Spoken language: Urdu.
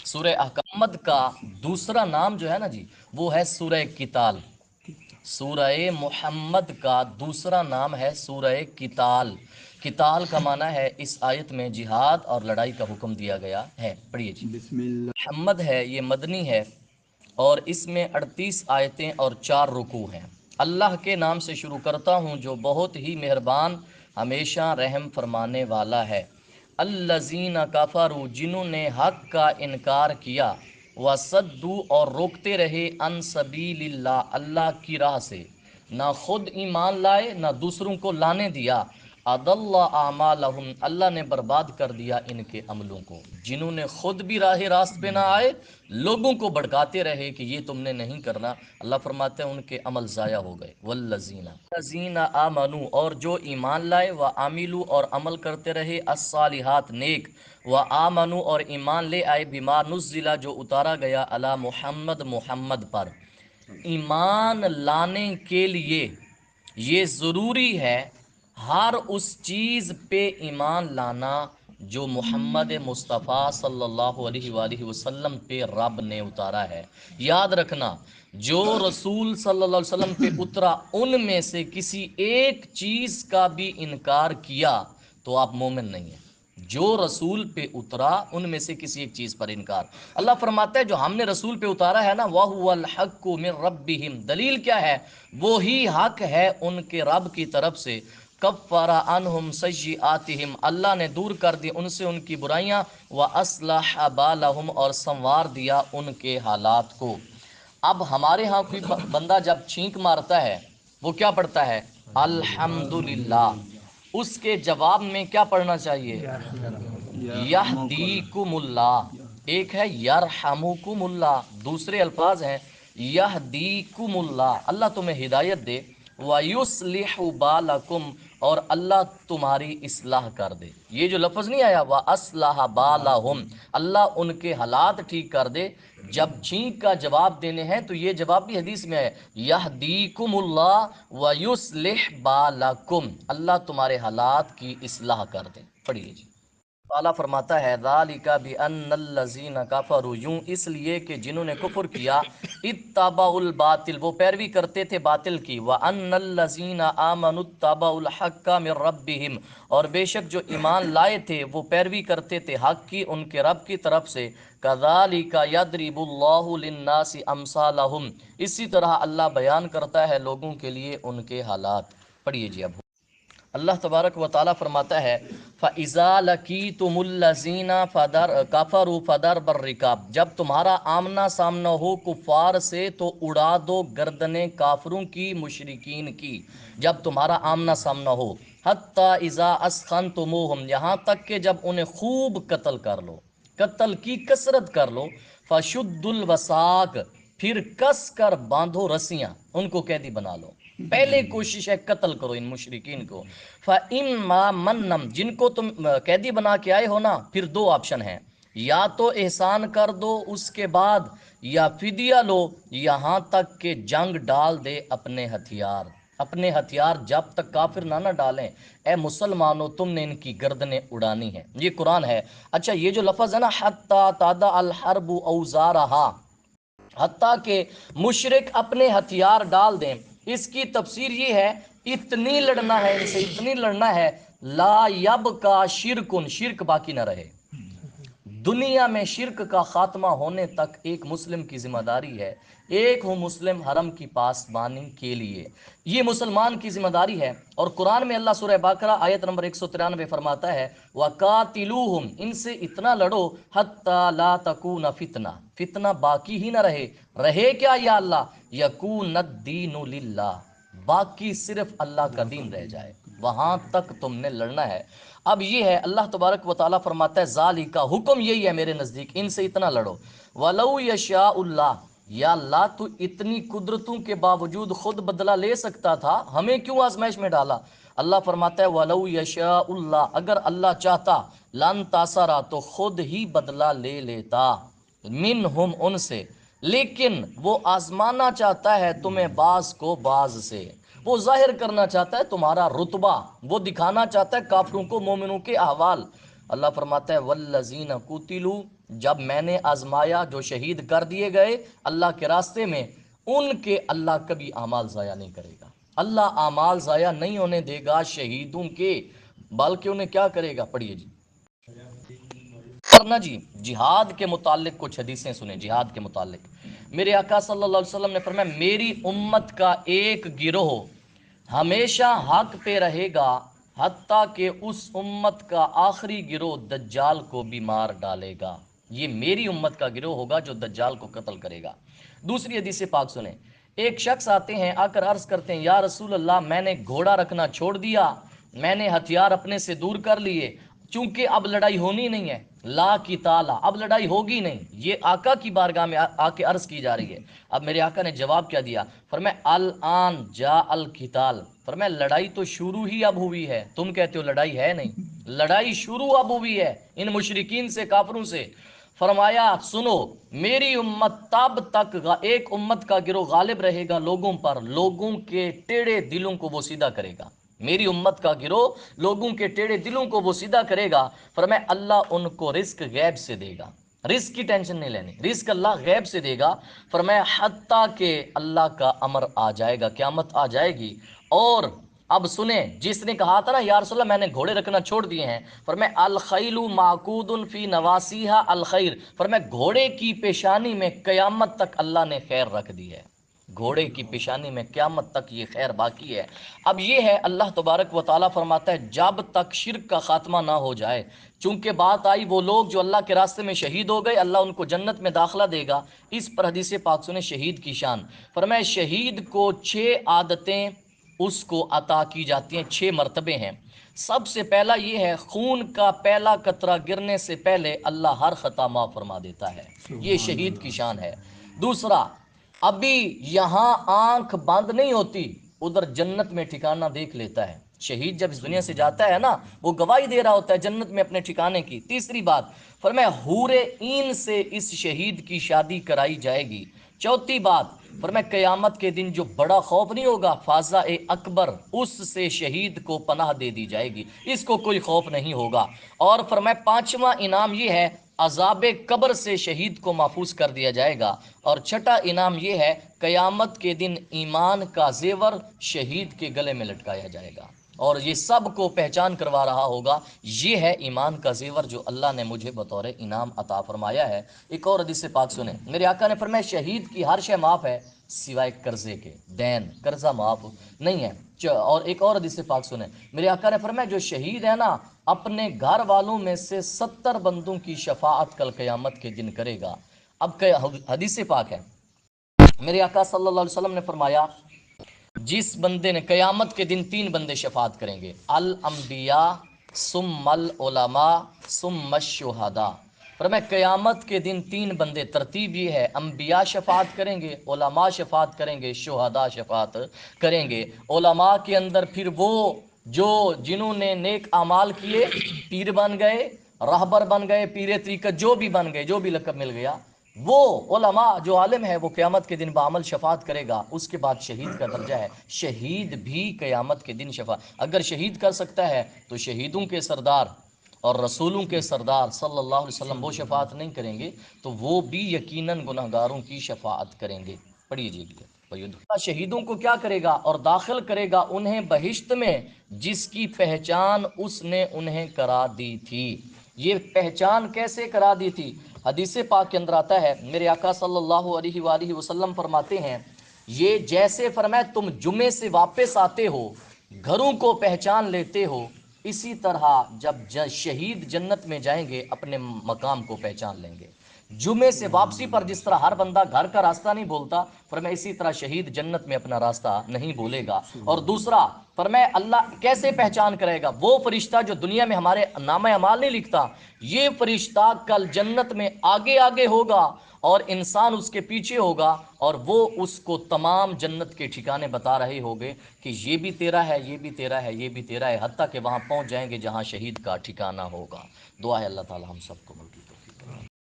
سورہ محمد کا دوسرا نام جو ہے نا جی وہ ہے سورہ قتال۔ سورہ محمد کا دوسرا نام ہے سورہ قتال۔ قتال کا معنی ہے اس آیت میں جہاد اور لڑائی کا حکم دیا گیا ہے۔ پڑھیے جی۔ بسم اللہ۔ محمد ہے یہ مدنی ہے اور اس میں 38 آیتیں اور 4 رکوع ہیں۔ اللہ کے نام سے شروع کرتا ہوں جو بہت ہی مہربان ہمیشہ رحم فرمانے والا ہے۔ الذین کفروا جنہوں نے حق کا انکار کیا، وصدوا اور روکتے رہے عن سبیل اللہ اللہ کی راہ سے، نہ خود ایمان لائے نہ دوسروں کو لانے دیا۔ اضل اعمالہم اللہ نے برباد کر دیا ان کے عملوں کو۔ جنہوں نے خود بھی راہ راست پہ نہ آئے، لوگوں کو بھڑکاتے رہے کہ یہ تم نے نہیں کرنا، اللہ فرماتے ہیں ان کے عمل ضائع ہو گئے۔ والذین آمنوا اور جو ایمان لائے، وعملوا اور عمل کرتے رہے، الصالحات نیک، وآمنوا اور ایمان لے آئے، بما نزل جو اتارا گیا، علی محمد محمد پر۔ ایمان لانے کے لیے یہ ضروری ہے ہر اس چیز پہ ایمان لانا جو محمد مصطفیٰ صلی اللہ علیہ وآلہ وسلم پہ رب نے اتارا ہے۔ یاد رکھنا جو رسول صلی اللہ علیہ وسلم پہ اترا ان میں سے کسی ایک چیز کا بھی انکار کیا تو آپ مومن نہیں ہیں۔ جو رسول پہ اترا ان میں سے کسی ایک چیز پر انکار، اللہ فرماتا ہے جو ہم نے رسول پہ اتارا ہے نا، وَهُوَ الْحَقُّ مِن رَبِّهِمْ، دلیل کیا ہے؟ وہی حق ہے ان کے رب کی طرف سے۔ کفر عنہم سیئاتہم اللہ نے دور کر دی ان سے ان کی برائیاں، وَأَصْلَحَ بَالَهُمْ اور سنوار دیا ان کے حالات کو۔ اب ہمارے ہاں کوئی بندہ جب چھینک مارتا ہے وہ کیا پڑھتا ہے؟ الحمدللہ۔ اس کے جواب میں کیا پڑھنا چاہیے؟ یہدیکم اللہ۔ ایک ہے یرحمکم اللہ، دوسرے الفاظ ہیں یہدیکم اللہ، اللہ تمہیں ہدایت دے، وَيُصْلِحُ بَالَكُمْ اور اللہ تمہاری اصلاح کر دے۔ یہ جو لفظ نہیں آیا وَأَصْلَحَ بَالَهُمْ اللہ ان کے حالات ٹھیک کر دے، جب چھینک کا جواب دینے ہیں تو یہ جواب بھی حدیث میں ہے یہدیکم اللہ وَيُصْلِحْ بَالَكُمْ اللہ تمہارے حالات کی اصلاح کر دے۔ پڑھیے جی۔ تعالیٰ فرماتا ہے ذالک بأن الذین کفروا یوں اس لیے کہ جنہوں نے کفر کیا، اتبعوا الباطل وہ پیروی کرتے تھے باطل کی، وان الذین آمنوا اتبعوا الحق من ربہم اور بے شک جو ایمان لائے تھے وہ پیروی کرتے تھے حق کی ان کے رب کی طرف سے۔ کذالک یضرب اللہ للناس امثالہم اسی طرح اللہ بیان کرتا ہے لوگوں کے لیے ان کے حالات۔ پڑھیے جی۔ اب اللہ تبارک و تعالیٰ فرماتا ہے فَإِذَا لَقِيتُمُ الَّذِينَ كَفَرُوا فَضَرْبَ الرِّقَابِ جب تمہارا آمنا سامنا ہو کفار سے تو اڑا دو گردنیں کافروں کی مشرکین کی۔ جب تمہارا آمنا سامنا ہو، حَتَّى إِذَا أَسْخَنْتُمُوهُمْ یہاں تک کہ جب انہیں خوب قتل کر لو، قتل کی کثرت کر لو، فَشُدُّ الْوَثَاقِ پھر کس کر باندھو رسیاں، ان کو قیدی بنا لو۔ پہلے کوشش ہے قتل کرو ان مشرکین کو۔ فَإِمَّا مَنَّمْ جن کو تم قیدی بنا کے آئے ہو نا، پھر 2 آپشن ہیں، یا تو احسان کر دو اس کے بعد، یا فدیہ لو یہاں تک کہ جنگ ڈال دے اپنے ہتھیار۔ اپنے ہتھیار جب تک کافر نہ ڈالیں، اے مسلمانوں تم نے ان کی گردنیں اڑانی ہیں۔ یہ قرآن ہے۔ اچھا یہ جو لفظ ہے نا حَتَّى تَضَعَ الْحَرْبُ أَوْزَارَهَا حتیٰ کہ مشرک اپنے ہتھیار ڈال دیں، اس کی تفسیر یہ ہے اتنی لڑنا ہے ان سے، اتنی لڑنا ہے لا یبقا شرکن شرک باقی نہ رہے۔ دنیا میں شرک کا خاتمہ ہونے تک ایک مسلم کی ذمہ داری ہے، ایک ہوں مسلم حرم کی پاسبانی کے لیے، یہ مسلمان کی ذمہ داری ہے۔ اور قرآن میں اللہ سورہ بقرہ آیت نمبر 193 فرماتا ہے وَقَاتِلُوهُمْ ان سے اتنا لڑو حَتَّى لَا تَكُونَ فتنہ فتنہ باقی ہی نہ رہے۔ رہے کیا یا اللہ؟ یَكُونَ الدِّینُ لِلَّهِ باقی صرف اللہ کا دین رہ جائے، وہاں تک تم نے لڑنا ہے۔ اب یہ ہے اللہ تبارک و تعالیٰ فرماتا ہے ذالک کا حکم یہی ہے میرے نزدیک، ان سے اتنا لڑو۔ وَلَوْ يَشَاءُ اللَّهُ یا اللہ تو اتنی قدرتوں کے باوجود خود بدلہ لے سکتا تھا، ہمیں کیوں آزمائش میں ڈالا؟ اللہ فرماتا ہے وَلَوْ يَشَاءُ اللَّهُ اگر اللہ چاہتا لن تاسرا تو خود ہی بدلہ لے لیتا، منہم ان سے، لیکن وہ آزمانا چاہتا ہے تمہیں بعض کو بعض سے، وہ ظاہر کرنا چاہتا ہے تمہارا رتبہ، وہ دکھانا چاہتا ہے کافروں کو مومنوں کے احوال۔ اللہ فرماتا ہے والذین قتلوا جب میں نے آزمایا جو شہید کر دیے گئے اللہ کے راستے میں، ان کے اللہ کبھی اعمال ضائع نہیں کرے گا، اللہ اعمال ضائع نہیں ہونے دے گا شہیدوں کے، بلکہ انہیں کیا کرے گا؟ پڑھیے جی۔ ورنہ جی جہاد کے متعلق کچھ حدیثیں سنیں، جہاد کے متعلق میرے آقا صلی اللہ علیہ وسلم نے فرمایا میری امت کا ایک گروہ ہمیشہ حق پہ رہے گا حتیٰ کہ اس امت کا آخری گروہ دجال کو بھی مار ڈالے گا۔ یہ میری امت کا گروہ ہوگا جو دجال کو قتل کرے گا۔ دوسری حدیث پاک سنیں، ایک شخص آتے ہیں، آ کر عرض کرتے ہیں یا رسول اللہ میں نے گھوڑا رکھنا چھوڑ دیا، میں نے ہتھیار اپنے سے دور کر لیے، چونکہ اب لڑائی ہونی نہیں ہے، لا کی تالا، اب لڑائی ہوگی نہیں، یہ آقا کی بارگاہ میں آ کے عرض کی جا رہی ہے۔ اب میرے آقا نے جواب کیا دیا؟ فرمایا الان جا القتال، فرمایا لڑائی تو شروع ہی اب ہوئی ہے، تم کہتے ہو لڑائی ہے نہیں، لڑائی شروع اب ہوئی ہے ان مشرکین سے، کافروں سے۔ فرمایا سنو میری امت تب تک ایک امت کا گروہ غالب رہے گا لوگوں پر، لوگوں کے ٹیڑے دلوں کو وہ سیدھا کرے گا، میری امت کا گروہ لوگوں کے ٹیڑے دلوں کو وہ سیدھا کرے گا۔ فرمایا اللہ ان کو رزق غیب سے دے گا، رزق کی ٹینشن نہیں لینی، رزق اللہ غیب سے دے گا۔ فرمایا حتیٰ کہ اللہ کا امر آ جائے گا، قیامت آ جائے گی۔ اور اب سنیں، جس نے کہا تھا نا یا رسول اللہ میں نے گھوڑے رکھنا چھوڑ دیے ہیں، فرمایا الخیل معقود فی نواسیہا الخیر، فرمایا گھوڑے کی پیشانی میں قیامت تک اللہ نے خیر رکھ دی ہے، گھوڑے کی پیشانی میں قیامت تک یہ خیر باقی ہے۔ اب یہ ہے اللہ تبارک و تعالیٰ فرماتا ہے جب تک شرک کا خاتمہ نہ ہو جائے، چونکہ بات آئی وہ لوگ جو اللہ کے راستے میں شہید ہو گئے اللہ ان کو جنت میں داخلہ دے گا۔ اس پر حدیث پاک سنیں شہید کی شان، فرمایا شہید کو 6 عادتیں اس کو عطا کی جاتی ہیں، 6 مرتبے ہیں۔ سب سے پہلا یہ ہے خون کا پہلا قطرہ گرنے سے پہلے اللہ ہر خطا معاف فرما دیتا ہے، یہ شہید کی شان ہے۔ دوسرا، ابھی یہاں آنکھ بند نہیں ہوتی ادھر جنت میں ٹھکانہ دیکھ لیتا ہے، شہید جب اس دنیا سے جاتا ہے نا وہ گواہی دے رہا ہوتا ہے جنت میں اپنے ٹھکانے کی۔ تیسری بات فرمایا حور عین سے اس شہید کی شادی کرائی جائے گی۔ چوتھی بات فرمایا قیامت کے دن جو بڑا خوف نہیں ہوگا فاضا اکبر، اس سے شہید کو پناہ دے دی جائے گی، اس کو کوئی خوف نہیں ہوگا۔ اور فرمایا 5واں انعام یہ ہے عذاب قبر سے شہید کو محفوظ کر دیا جائے گا۔ اور چھٹا انعام یہ ہے قیامت کے دن ایمان کا زیور شہید کے گلے میں لٹکایا جائے گا، اور یہ سب کو پہچان کروا رہا ہوگا یہ ہے ایمان کا زیور جو اللہ نے مجھے بطور انعام عطا فرمایا ہے۔ ایک اور حدیث پاک سنیں، میرے آقا نے فرمایا شہید کی ہر شے معاف ہے سوائے قرضے کے، دین قرضہ معاف نہیں ہے۔ اور ایک اور حدیث پاک سنیں، میرے آقا نے فرمایا جو شہید ہے نا اپنے گھر والوں میں سے 70 بندوں کی شفاعت کل قیامت کے دن کرے گا۔ اب حدیث پاک ہے، میرے آقا صلی اللہ علیہ وسلم نے فرمایا جس بندے نے قیامت کے دن 3 بندے شفاعت کریں گے، الانبیاء ثم العلماء ثم الشہداء، فرمایا قیامت کے دن 3 بندے، ترتیب یہ ہے انبیاء شفاعت کریں گے، علماء شفاعت کریں گے، شہداء شفاعت کریں گے۔ علماء کے اندر پھر وہ جو جنہوں نے نیک اعمال کیے، پیر بن گئے، راہبر بن گئے، پیر طریقت جو بھی بن گئے، جو بھی لقب مل گیا، وہ علماء جو عالم ہے وہ قیامت کے دن بعمل شفاعت کرے گا۔ اس کے بعد شہید کا درجہ ہے، شہید بھی قیامت کے دن شفاعت، اگر شہید کر سکتا ہے تو شہیدوں کے سردار اور رسولوں کے سردار صلی اللہ علیہ وسلم وہ شفاعت نہیں کریں گے تو وہ بھی یقیناً گناہگاروں کی شفاعت کریں گے۔ پڑھیے جی، شہیدوں کو کیا کرے گا؟ اور داخل کرے گا انہیں بہشت میں جس کی پہچان اس نے انہیں کرا دی تھی۔ یہ پہچان کیسے کرا دی تھی؟ حدیث پاک کے اندر آتا ہے، میرے آقا صلی اللہ علیہ وآلہ وسلم فرماتے ہیں یہ جیسے فرمایا تم جمعے سے واپس آتے ہو گھروں کو پہچان لیتے ہو، اسی طرح جب شہید جنت میں جائیں گے اپنے مقام کو پہچان لیں گے۔ جمعے سے واپسی پر جس طرح ہر بندہ گھر کا راستہ نہیں بولتا، فرمایا اسی طرح شہید جنت میں اپنا راستہ نہیں بولے گا۔ اور دوسرا فرمایا اللہ کیسے پہچان کرے گا؟ وہ فرشتہ جو دنیا میں ہمارے نام اعمال نہیں لکھتا، یہ فرشتہ کل جنت میں آگے آگے ہوگا اور انسان اس کے پیچھے ہوگا، اور وہ اس کو تمام جنت کے ٹھکانے بتا رہے ہوگے کہ یہ بھی تیرا ہے، یہ بھی تیرا ہے، یہ بھی تیرا ہے، حتیٰ کہ وہاں پہنچ جائیں گے جہاں شہید کا ٹھکانہ ہوگا۔ دعا ہے اللہ تعالی ہم سب کو ملے۔